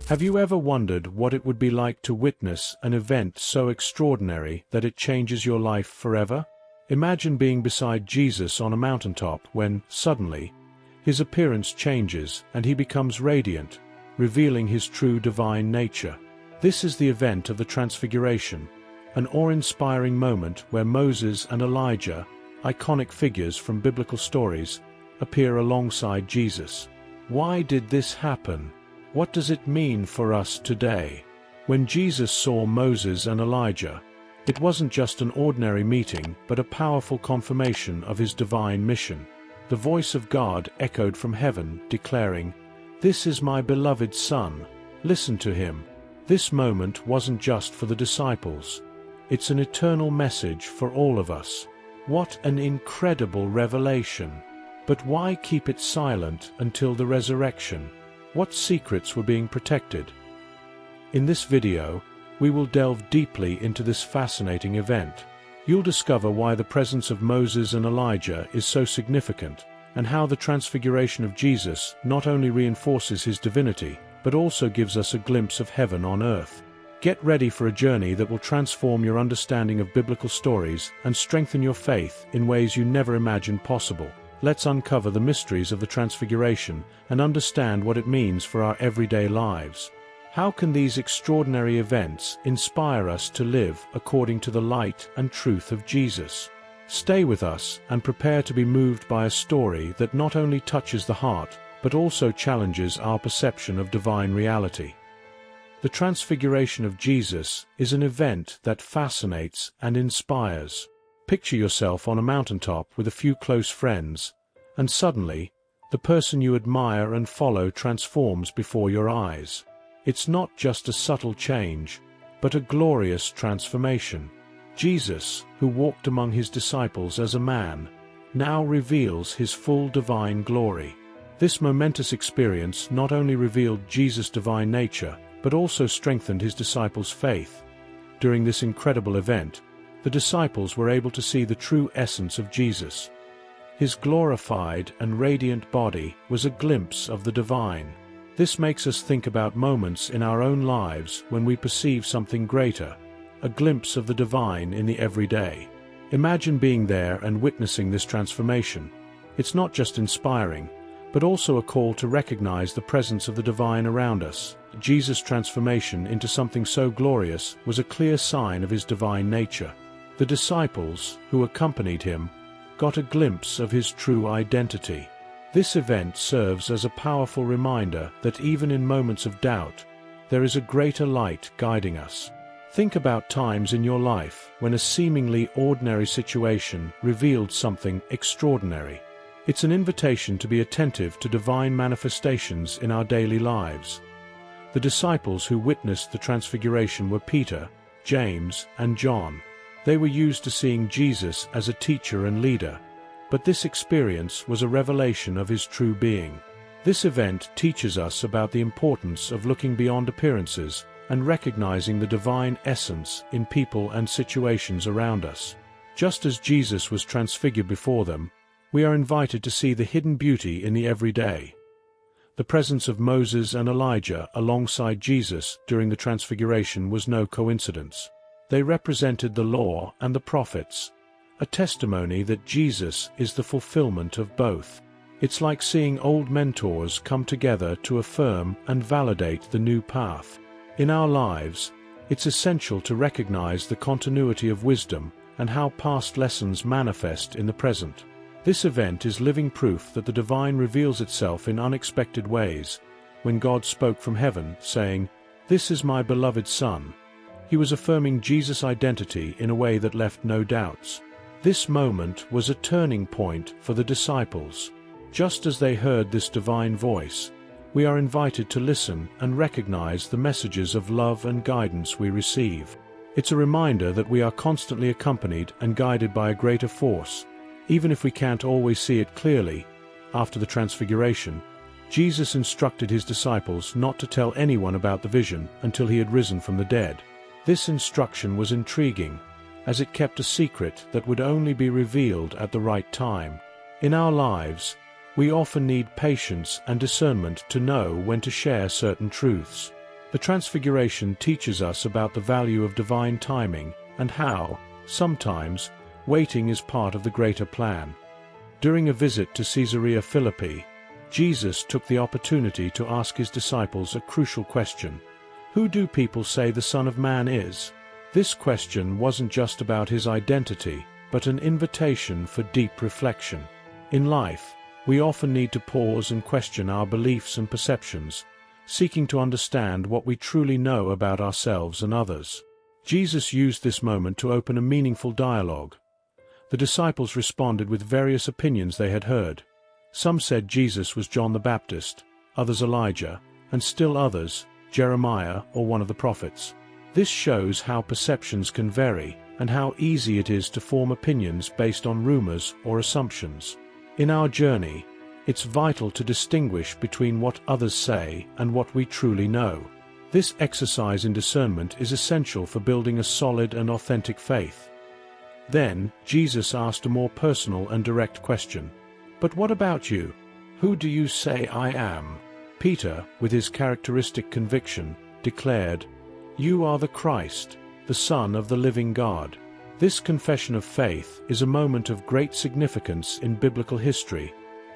Have you ever wondered what it would be like to witness an event so extraordinary that it changes your life forever? Imagine being beside Jesus on a mountaintop when, suddenly, his appearance changes and he becomes radiant, revealing his true divine nature. This is the event of the Transfiguration, an awe-inspiring moment where Moses and Elijah, iconic figures from biblical stories, appear alongside Jesus. Why did this happen? What does it mean for us today? When Jesus saw Moses and Elijah, it wasn't just an ordinary meeting but a powerful confirmation of his divine mission. The voice of God echoed from heaven, declaring, "This is my beloved Son. Listen to him." This moment wasn't just for the disciples. It's an eternal message for all of us. What an incredible revelation! But why keep it silent until the resurrection? What secrets were being protected? In this video, we will delve deeply into this fascinating event. You'll discover why the presence of Moses and Elijah is so significant, and how the transfiguration of Jesus not only reinforces his divinity, but also gives us a glimpse of heaven on earth. Get ready for a journey that will transform your understanding of biblical stories and strengthen your faith in ways you never imagined possible. Let's uncover the mysteries of the Transfiguration and understand what it means for our everyday lives. How can these extraordinary events inspire us to live according to the light and truth of Jesus? Stay with us and prepare to be moved by a story that not only touches the heart, but also challenges our perception of divine reality. The Transfiguration of Jesus is an event that fascinates and inspires. Picture yourself on a mountaintop with a few close friends, and suddenly, the person you admire and follow transforms before your eyes. It's not just a subtle change, but a glorious transformation. Jesus, who walked among his disciples as a man, now reveals his full divine glory. This momentous experience not only revealed Jesus' divine nature, but also strengthened his disciples' faith. During this incredible event, the disciples were able to see the true essence of Jesus. His glorified and radiant body was a glimpse of the divine. This makes us think about moments in our own lives when we perceive something greater, a glimpse of the divine in the everyday. Imagine being there and witnessing this transformation. It's not just inspiring, but also a call to recognize the presence of the divine around us. Jesus' transformation into something so glorious was a clear sign of his divine nature. The disciples, who accompanied him, got a glimpse of his true identity. This event serves as a powerful reminder that even in moments of doubt, there is a greater light guiding us. Think about times in your life when a seemingly ordinary situation revealed something extraordinary. It's an invitation to be attentive to divine manifestations in our daily lives. The disciples who witnessed the Transfiguration were Peter, James, and John. They were used to seeing Jesus as a teacher and leader, but this experience was a revelation of his true being. This event teaches us about the importance of looking beyond appearances and recognizing the divine essence in people and situations around us. Just as Jesus was transfigured before them, we are invited to see the hidden beauty in the everyday. The presence of Moses and Elijah alongside Jesus during the Transfiguration was no coincidence. They represented the law and the prophets, a testimony that Jesus is the fulfillment of both. It's like seeing old mentors come together to affirm and validate the new path. In our lives, it's essential to recognize the continuity of wisdom and how past lessons manifest in the present. This event is living proof that the divine reveals itself in unexpected ways. When God spoke from heaven, saying, "This is my beloved Son," he was affirming Jesus' identity in a way that left no doubts. This moment was a turning point for the disciples. Just as they heard this divine voice, we are invited to listen and recognize the messages of love and guidance we receive. It's a reminder that we are constantly accompanied and guided by a greater force, even if we can't always see it clearly. After the Transfiguration, Jesus instructed his disciples not to tell anyone about the vision until he had risen from the dead. This instruction was intriguing, as it kept a secret that would only be revealed at the right time. In our lives, we often need patience and discernment to know when to share certain truths. The Transfiguration teaches us about the value of divine timing and how, sometimes, waiting is part of the greater plan. During a visit to Caesarea Philippi, Jesus took the opportunity to ask his disciples a crucial question: who do people say the Son of Man is? This question wasn't just about his identity, but an invitation for deep reflection. In life, we often need to pause and question our beliefs and perceptions, seeking to understand what we truly know about ourselves and others. Jesus used this moment to open a meaningful dialogue. The disciples responded with various opinions they had heard. Some said Jesus was John the Baptist, others Elijah, and still others, Jeremiah or one of the prophets. This shows how perceptions can vary, and how easy it is to form opinions based on rumors or assumptions. In our journey, it's vital to distinguish between what others say and what we truly know. This exercise in discernment is essential for building a solid and authentic faith. Then, Jesus asked a more personal and direct question. "But what about you? Who do you say I am?" Peter, with his characteristic conviction, declared, "You are the Christ, the Son of the living God." This confession of faith is a moment of great significance in biblical history,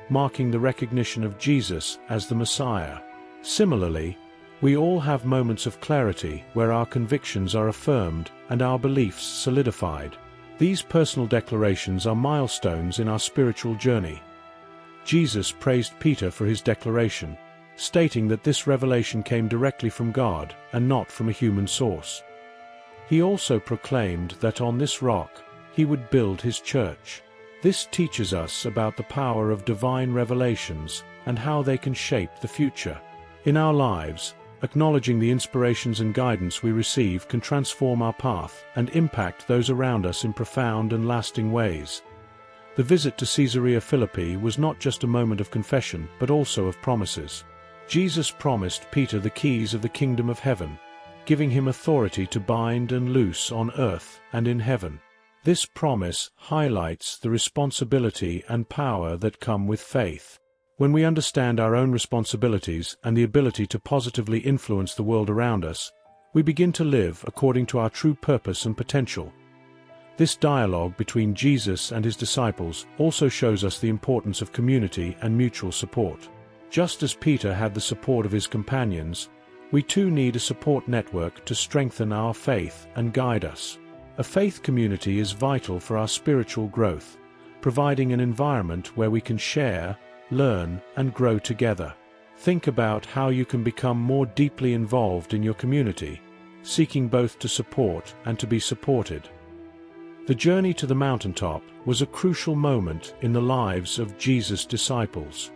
marking the recognition of Jesus as the Messiah. Similarly, we all have moments of clarity where our convictions are affirmed and our beliefs solidified. These personal declarations are milestones in our spiritual journey. Jesus praised Peter for his declaration, stating that this revelation came directly from God and not from a human source. He also proclaimed that on this rock, he would build his church. This teaches us about the power of divine revelations and how they can shape the future. In our lives, acknowledging the inspirations and guidance we receive can transform our path and impact those around us in profound and lasting ways. The visit to Caesarea Philippi was not just a moment of confession, but also of promises. Jesus promised Peter the keys of the kingdom of heaven, giving him authority to bind and loose on earth and in heaven. This promise highlights the responsibility and power that come with faith. When we understand our own responsibilities and the ability to positively influence the world around us, we begin to live according to our true purpose and potential. This dialogue between Jesus and his disciples also shows us the importance of community and mutual support. Just as Peter had the support of his companions, we too need a support network to strengthen our faith and guide us. A faith community is vital for our spiritual growth, providing an environment where we can share, learn, and grow together. Think about how you can become more deeply involved in your community, seeking both to support and to be supported. The journey to the mountaintop was a crucial moment in the lives of Jesus' disciples.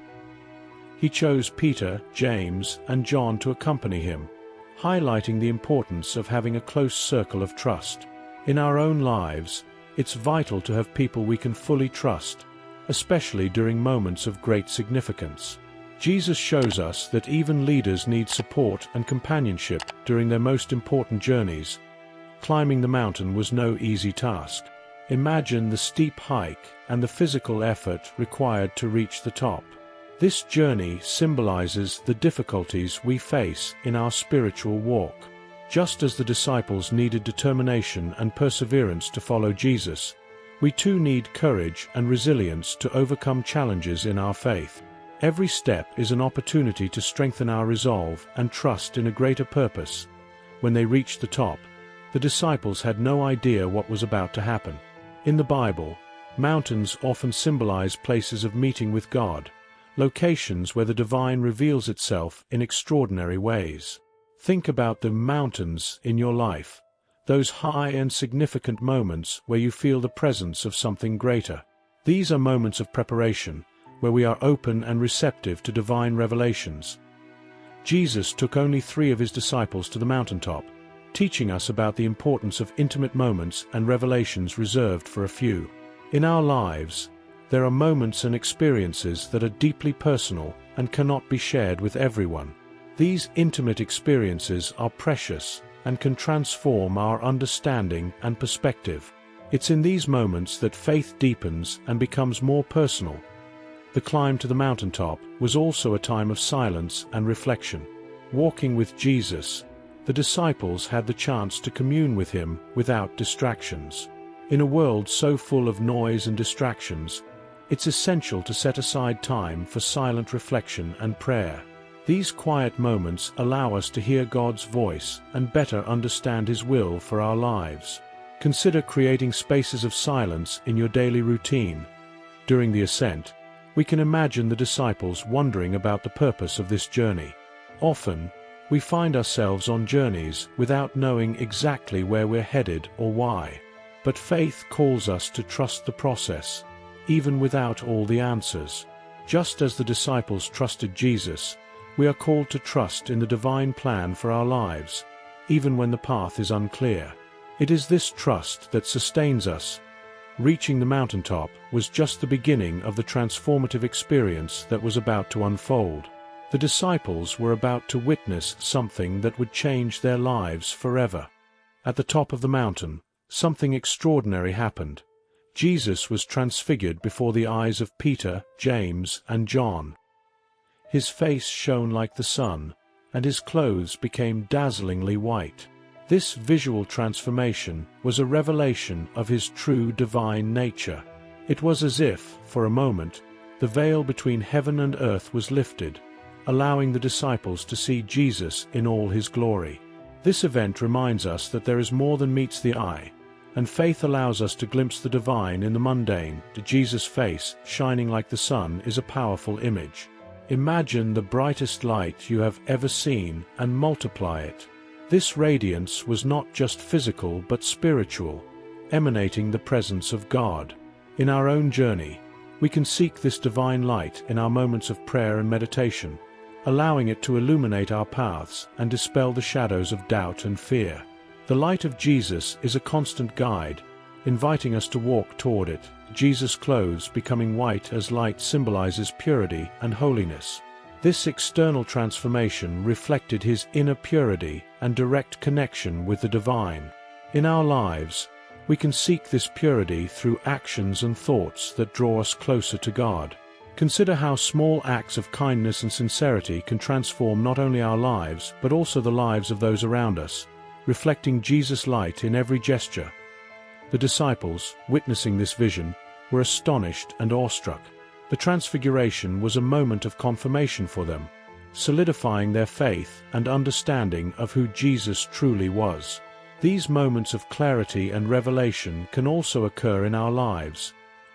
He chose Peter, James, and John to accompany him, highlighting the importance of having a close circle of trust. In our own lives, it's vital to have people we can fully trust, especially during moments of great significance. Jesus shows us that even leaders need support and companionship during their most important journeys. Climbing the mountain was no easy task. Imagine the steep hike and the physical effort required to reach the top. This journey symbolizes the difficulties we face in our spiritual walk. Just as the disciples needed determination and perseverance to follow Jesus, we too need courage and resilience to overcome challenges in our faith. Every step is an opportunity to strengthen our resolve and trust in a greater purpose. When they reached the top, the disciples had no idea what was about to happen. In the Bible, mountains often symbolize places of meeting with God, locations where the divine reveals itself in extraordinary ways. Think about the mountains in your life, those high and significant moments where you feel the presence of something greater. These are moments of preparation, where we are open and receptive to divine revelations. Jesus took only 3 of his disciples to the mountaintop, teaching us about the importance of intimate moments and revelations reserved for a few. In our lives, there are moments and experiences that are deeply personal and cannot be shared with everyone. These intimate experiences are precious and can transform our understanding and perspective. It's in these moments that faith deepens and becomes more personal. The climb to the mountaintop was also a time of silence and reflection. Walking with Jesus, the disciples had the chance to commune with him without distractions. In a world so full of noise and distractions, it's essential to set aside time for silent reflection and prayer. These quiet moments allow us to hear God's voice and better understand His will for our lives. Consider creating spaces of silence in your daily routine. During the ascent, we can imagine the disciples wondering about the purpose of this journey. Often, we find ourselves on journeys without knowing exactly where we're headed or why. But faith calls us to trust the process, even without all the answers. Just as the disciples trusted Jesus, we are called to trust in the divine plan for our lives, even when the path is unclear. It is this trust that sustains us. Reaching the mountaintop was just the beginning of the transformative experience that was about to unfold. The disciples were about to witness something that would change their lives forever. At the top of the mountain, something extraordinary happened. Jesus was transfigured before the eyes of Peter, James, and John. His face shone like the sun, and his clothes became dazzlingly white. This visual transformation was a revelation of his true divine nature. It was as if, for a moment, the veil between heaven and earth was lifted, allowing the disciples to see Jesus in all his glory. This event reminds us that there is more than meets the eye, and faith allows us to glimpse the divine in the mundane. Jesus' face, shining like the sun, is a powerful image. Imagine the brightest light you have ever seen and multiply it. This radiance was not just physical but spiritual, emanating the presence of God. In our own journey, we can seek this divine light in our moments of prayer and meditation, allowing it to illuminate our paths and dispel the shadows of doubt and fear. The light of Jesus is a constant guide, inviting us to walk toward it. Jesus' clothes becoming white as light symbolizes purity and holiness. This external transformation reflected his inner purity and direct connection with the divine. In our lives, we can seek this purity through actions and thoughts that draw us closer to God. Consider how small acts of kindness and sincerity can transform not only our lives but also the lives of those around us, reflecting Jesus' light in every gesture. The disciples, witnessing this vision, were astonished and awestruck. The transfiguration was a moment of confirmation for them, solidifying their faith and understanding of who Jesus truly was. These moments of clarity and revelation can also occur in our lives,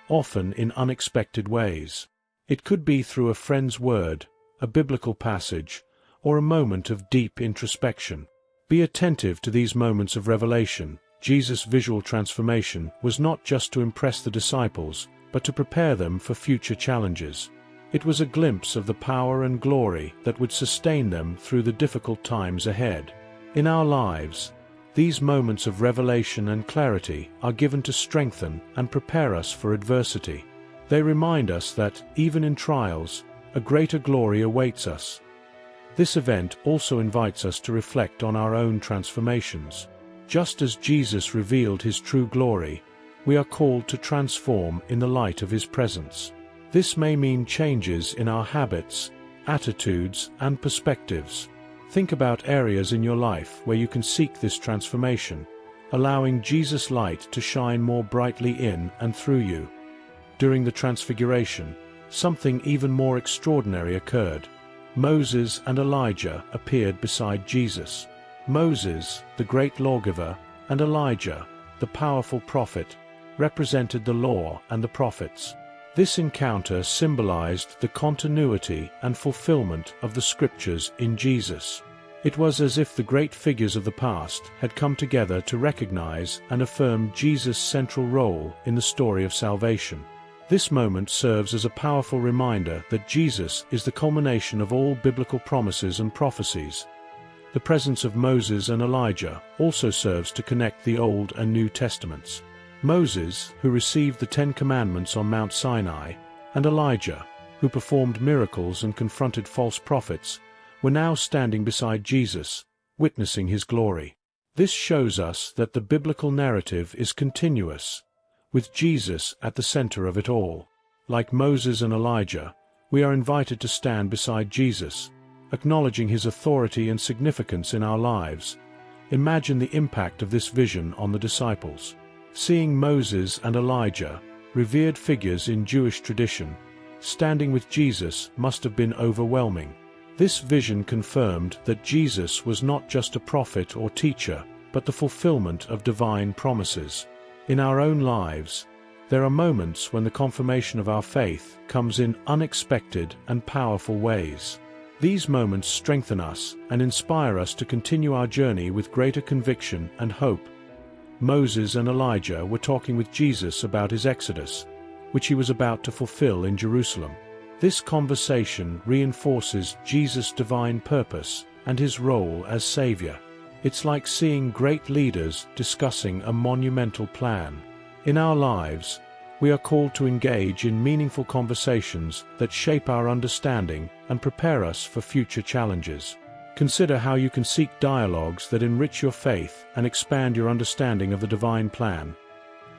often in unexpected ways. It could be through a friend's word, a biblical passage, or a moment of deep introspection. Be attentive to these moments of revelation. Jesus' visual transformation was not just to impress the disciples, but to prepare them for future challenges. It was a glimpse of the power and glory that would sustain them through the difficult times ahead. In our lives, these moments of revelation and clarity are given to strengthen and prepare us for adversity. They remind us that, even in trials, a greater glory awaits us. This event also invites us to reflect on our own transformations. Just as Jesus revealed his true glory, we are called to transform in the light of his presence. This may mean changes in our habits, attitudes, and perspectives. Think about areas in your life where you can seek this transformation, allowing Jesus' light to shine more brightly in and through you. During the Transfiguration, something even more extraordinary occurred. Moses and Elijah appeared beside Jesus. Moses, the great lawgiver, and Elijah, the powerful prophet, represented the law and the prophets. This encounter symbolized the continuity and fulfillment of the scriptures in Jesus. It was as if the great figures of the past had come together to recognize and affirm Jesus' central role in the story of salvation. This moment serves as a powerful reminder that Jesus is the culmination of all biblical promises and prophecies. The presence of Moses and Elijah also serves to connect the Old and New Testaments. Moses, who received the Ten Commandments on Mount Sinai, and Elijah, who performed miracles and confronted false prophets, were now standing beside Jesus, witnessing his glory. This shows us that the biblical narrative is continuous, with Jesus at the center of it all. Like Moses and Elijah, we are invited to stand beside Jesus, acknowledging his authority and significance in our lives. Imagine the impact of this vision on the disciples. Seeing Moses and Elijah, revered figures in Jewish tradition, standing with Jesus must have been overwhelming. This vision confirmed that Jesus was not just a prophet or teacher, but the fulfillment of divine promises. In our own lives, there are moments when the confirmation of our faith comes in unexpected and powerful ways. These moments strengthen us and inspire us to continue our journey with greater conviction and hope. Moses and Elijah were talking with Jesus about his exodus, which he was about to fulfill in Jerusalem. This conversation reinforces Jesus' divine purpose and his role as Savior. It's like seeing great leaders discussing a monumental plan. In our lives, we are called to engage in meaningful conversations that shape our understanding and prepare us for future challenges. Consider how you can seek dialogues that enrich your faith and expand your understanding of the divine plan.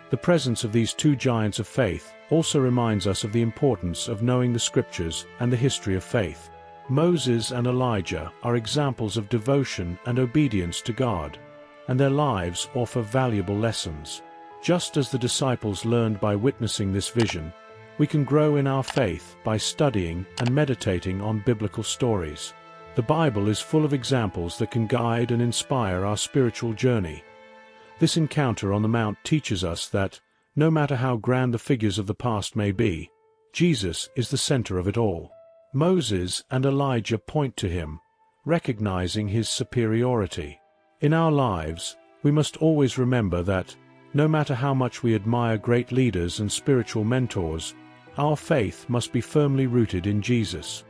The presence of these two giants of faith also reminds us of the importance of knowing the Scriptures and the history of faith. Moses and Elijah are examples of devotion and obedience to God, and their lives offer valuable lessons. Just as the disciples learned by witnessing this vision, we can grow in our faith by studying and meditating on biblical stories. The Bible is full of examples that can guide and inspire our spiritual journey. This encounter on the Mount teaches us that, no matter how grand the figures of the past may be, Jesus is the center of it all. Moses and Elijah point to him, recognizing his superiority. In our lives, we must always remember that, no matter how much we admire great leaders and spiritual mentors, our faith must be firmly rooted in Jesus.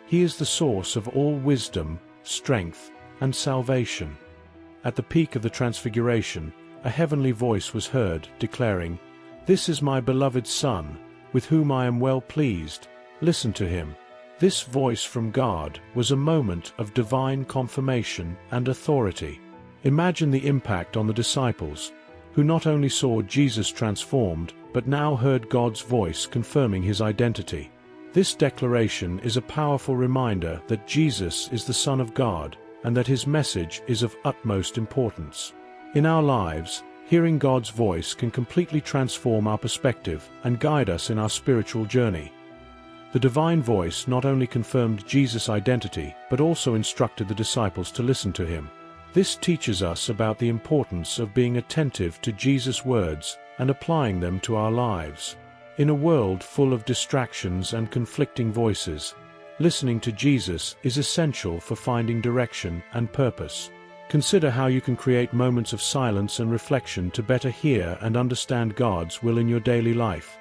He is the source of all wisdom, strength, and salvation. At the peak of the Transfiguration, a heavenly voice was heard, declaring, "This is my beloved Son, with whom I am well pleased. Listen to him." This voice from God was a moment of divine confirmation and authority. Imagine the impact on the disciples, who not only saw Jesus transformed, but now heard God's voice confirming his identity. This declaration is a powerful reminder that Jesus is the Son of God, and that his message is of utmost importance. In our lives, hearing God's voice can completely transform our perspective and guide us in our spiritual journey. The divine voice not only confirmed Jesus' identity, but also instructed the disciples to listen to him. This teaches us about the importance of being attentive to Jesus' words and applying them to our lives. In a world full of distractions and conflicting voices, listening to Jesus is essential for finding direction and purpose. Consider how you can create moments of silence and reflection to better hear and understand God's will in your daily life.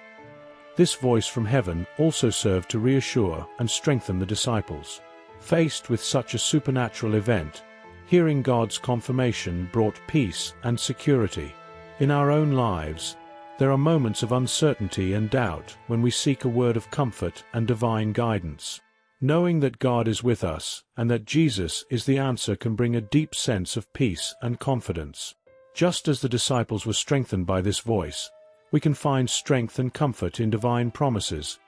This voice from heaven also served to reassure and strengthen the disciples. Faced with such a supernatural event, hearing God's confirmation brought peace and security. In our own lives, there are moments of uncertainty and doubt when we seek a word of comfort and divine guidance. Knowing that God is with us and that Jesus is the answer can bring a deep sense of peace and confidence. Just as the disciples were strengthened by this voice, we can find strength and comfort in divine promises.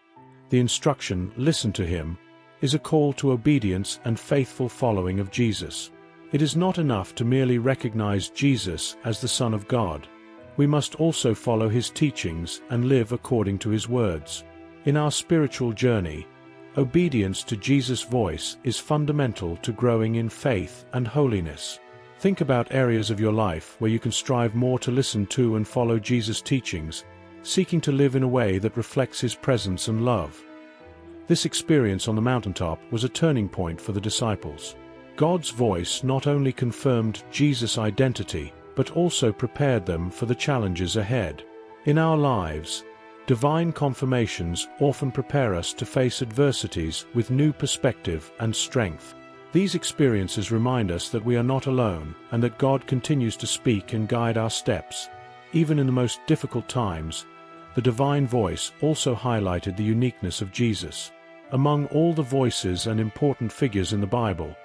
The instruction, "Listen to him," is a call to obedience and faithful following of Jesus. It is not enough to merely recognize Jesus as the Son of God. We must also follow his teachings and live according to his words. In our spiritual journey, obedience to Jesus' voice is fundamental to growing in faith and holiness. Think about areas of your life where you can strive more to listen to and follow Jesus' teachings, seeking to live in a way that reflects his presence and love. This experience on the mountaintop was a turning point for the disciples. God's voice not only confirmed Jesus' identity, but also prepared them for the challenges ahead. In our lives, divine confirmations often prepare us to face adversities with new perspective and strength. These experiences remind us that we are not alone and that God continues to speak and guide our steps. Even in the most difficult times, the divine voice also highlighted the uniqueness of Jesus. Among all the voices and important figures in the Bible,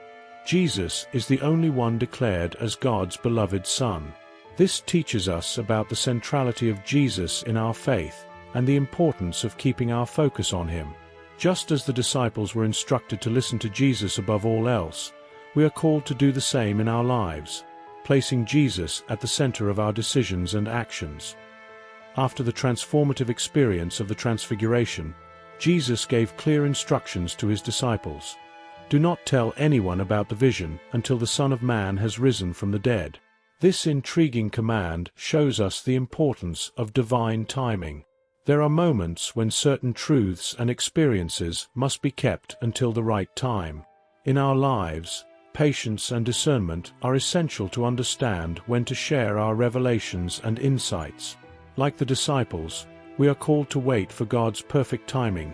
Jesus is the only one declared as God's beloved Son. This teaches us about the centrality of Jesus in our faith and the importance of keeping our focus on him. Just as the disciples were instructed to listen to Jesus above all else, we are called to do the same in our lives, placing Jesus at the center of our decisions and actions. After the transformative experience of the Transfiguration, Jesus gave clear instructions to his disciples. Do not tell anyone about the vision until the Son of Man has risen from the dead. This intriguing command shows us the importance of divine timing. There are moments when certain truths and experiences must be kept until the right time. In our lives, patience and discernment are essential to understand when to share our revelations and insights. Like the disciples, we are called to wait for God's perfect timing.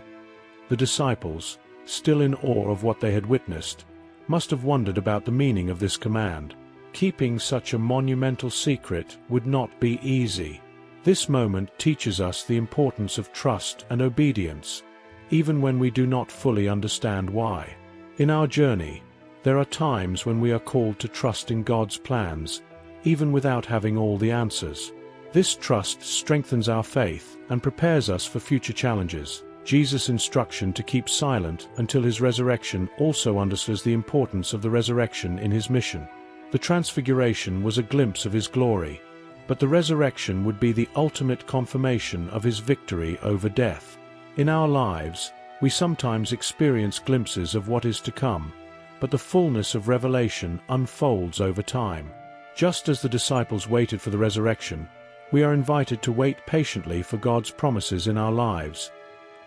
The disciples, still in awe of what they had witnessed, must have wondered about the meaning of this command. Keeping such a monumental secret would not be easy. This moment teaches us the importance of trust and obedience, even when we do not fully understand why. In our journey, there are times when we are called to trust in God's plans, even without having all the answers. This trust strengthens our faith and prepares us for future challenges. Jesus' instruction to keep silent until his resurrection also underscores the importance of the resurrection in his mission. The Transfiguration was a glimpse of his glory, but the resurrection would be the ultimate confirmation of his victory over death. In our lives, we sometimes experience glimpses of what is to come, but the fullness of revelation unfolds over time. Just as the disciples waited for the resurrection, we are invited to wait patiently for God's promises in our lives.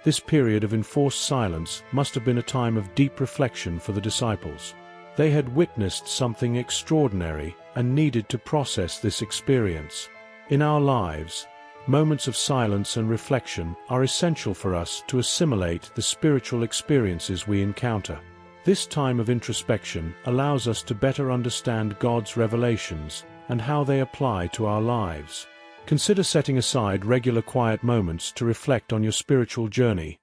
This period of enforced silence must have been a time of deep reflection for the disciples. They had witnessed something extraordinary and needed to process this experience. In our lives, moments of silence and reflection are essential for us to assimilate the spiritual experiences we encounter. This time of introspection allows us to better understand God's revelations and how they apply to our lives. Consider setting aside regular quiet moments to reflect on your spiritual journey.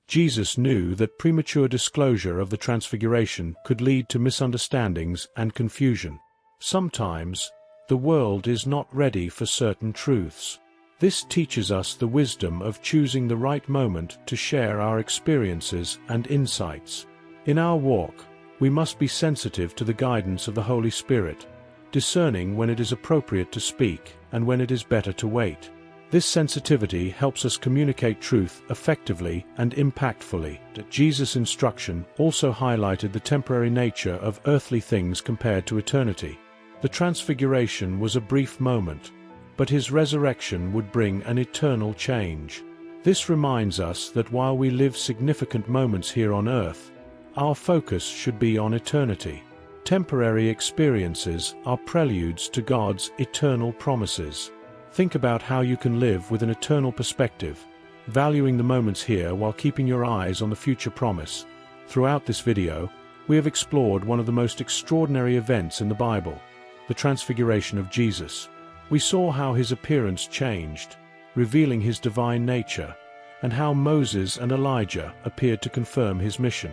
Jesus knew that premature disclosure of the Transfiguration could lead to misunderstandings and confusion. Sometimes, the world is not ready for certain truths. This teaches us the wisdom of choosing the right moment to share our experiences and insights. In our walk, we must be sensitive to the guidance of the Holy Spirit, discerning when it is appropriate to speak and when it is better to wait. This sensitivity helps us communicate truth effectively and impactfully. Jesus' instruction also highlighted the temporary nature of earthly things compared to eternity. The Transfiguration was a brief moment, but his resurrection would bring an eternal change. This reminds us that while we live significant moments here on earth, our focus should be on eternity. Temporary experiences are preludes to God's eternal promises. Think about how you can live with an eternal perspective, valuing the moments here while keeping your eyes on the future promise. Throughout this video, we have explored one of the most extraordinary events in the Bible, the Transfiguration of Jesus. We saw how his appearance changed, revealing his divine nature, and how Moses and Elijah appeared to confirm his mission.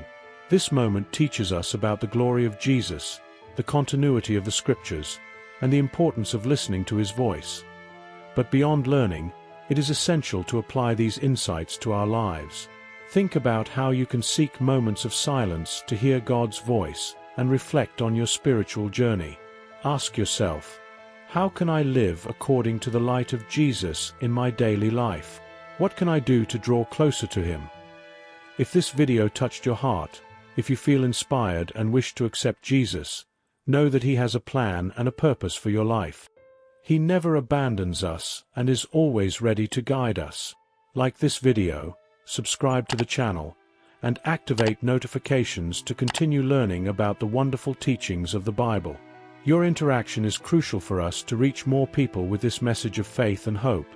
This moment teaches us about the glory of Jesus, the continuity of the Scriptures, and the importance of listening to his voice. But beyond learning, it is essential to apply these insights to our lives. Think about how you can seek moments of silence to hear God's voice and reflect on your spiritual journey. Ask yourself, how can I live according to the light of Jesus in my daily life? What can I do to draw closer to him? If this video touched your heart, if you feel inspired and wish to accept Jesus, know that he has a plan and a purpose for your life. He never abandons us and is always ready to guide us. Like this video, subscribe to the channel, and activate notifications to continue learning about the wonderful teachings of the Bible. Your interaction is crucial for us to reach more people with this message of faith and hope.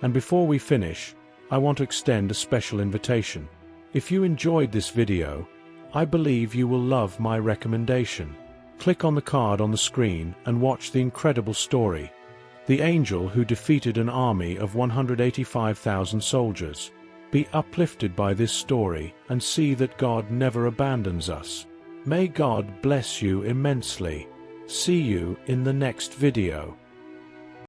And before we finish, I want to extend a special invitation. If you enjoyed this video, I believe you will love my recommendation. Click on the card on the screen and watch the incredible story, The Angel Who Defeated an Army of 185,000 Soldiers. Be uplifted by this story and see that God never abandons us. May God bless you immensely. See you in the next video.